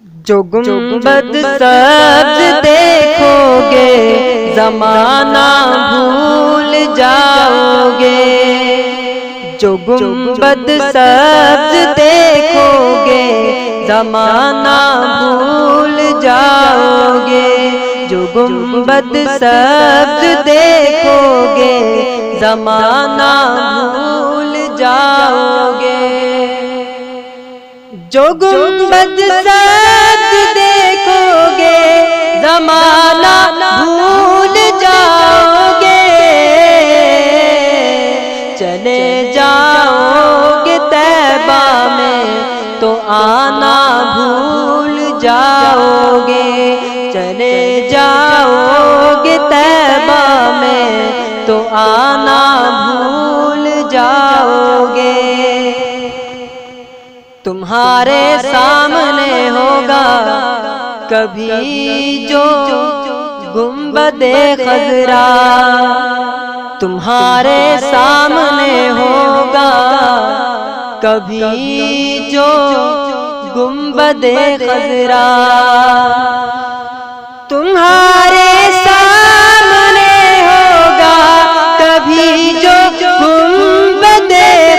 جو گنبد سبز دیکھو گے زمانہ بھول جاؤ گے، جو گنبد سبز دیکھو گے زمانہ بھول جاؤ گے، جو گنبد سبز دیکھو گے زمانہ بھول جاؤ گے، جو گنبد سبز دیکھو گے زمانہ بھول جاؤ گے، چلے جاؤ گے طیبہ میں تو آنا بھول جاؤ گے، چلے جاؤ گے طیبہ میں تو آنا بھول جاؤ گے، تمہارے سامنے ہوگا کبھی جو گنبد خضرا، تمہارے سامنے ہوگا کبھی جو گنبد خضرا، تمہارے سامنے ہوگا کبھی جو گنبد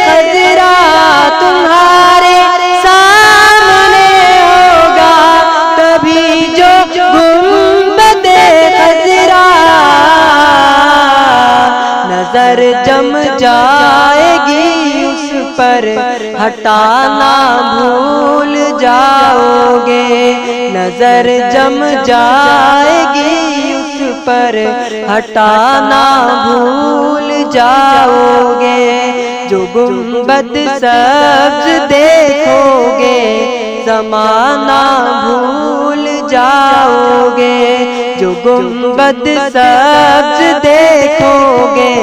خضرا، تمہارے سامنے ہوگا کبھی جو گنبد خضرا، نظر جم جائے گی اس پر ہٹانا بھول جاؤ گے، نظر جم جائے گی اس پر ہٹانا بھول جاؤ گے، جو گنبد سبز دیکھو گے زمانہ بھول جاؤ گے، جو گنبد سبز دیکھو گے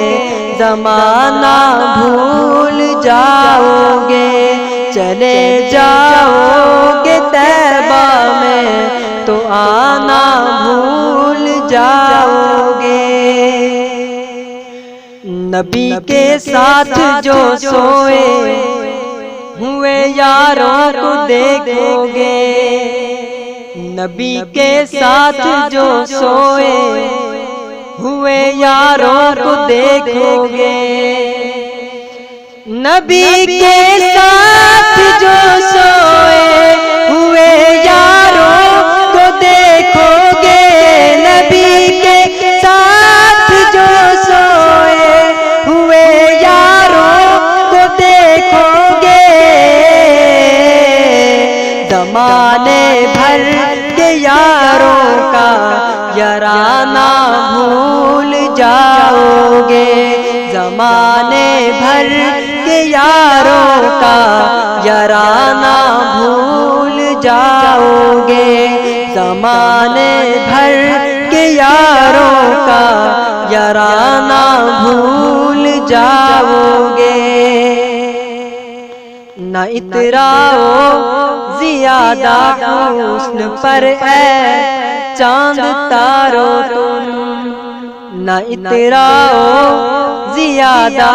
زمانہ بھول جاؤ گے، چلے جاؤ گے طیبہ میں تو آنا بھول جاؤ گے، نبی کے ساتھ جو سوئے ہوئے یاروں کو دیکھو گے، نبی کے ساتھ جو سوئے ہوئے یاروں کو دیکھو گے، نبی کے ساتھ جو سوئے ہوئے یاروں کو دیکھو گے، نبی کے ساتھ جو سوئے ہوئے یاروں کو دیکھو گے، زمانے بھر کے یاروں کا یارانہ بھول جاؤ گے، زمانے بھر کے یاروں کا یارانہ بھول جاؤ گے، زمانے بھر کے یاروں کا یارانہ بھول جاؤ گے، نہ اتراؤ زیادہ حسن پر اے چاند تارو تم، نہ اتراؤ زیادہ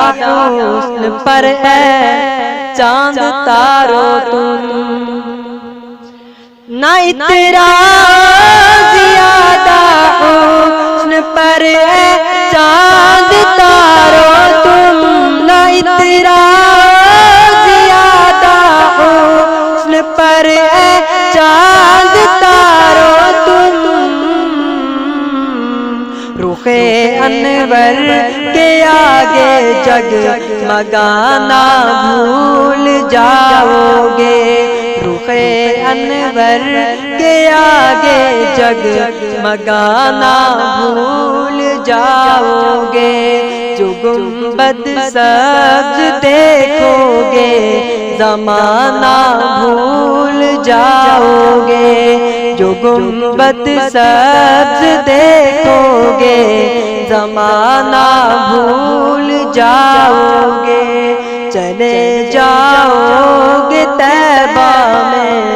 حسن پر اے چاند تارو تم، نہ اتراؤ زیادہ حسن پر اے چاند تارو تم، نہ اتراؤ زیادہ حسن پر اے چاند تارو تم، رخ انور کے آگے جگمگانا بھول جاؤ گے، رخ انور کے آگے جگمگانا بھول جاؤ گے، جو گنبد سبز دیکھو گے زمانہ بھول جاؤ گے، جو گنبد سبز دیکھو گے زمانہ بھول جاؤ گے، چلے جاؤ گے طیبہ میں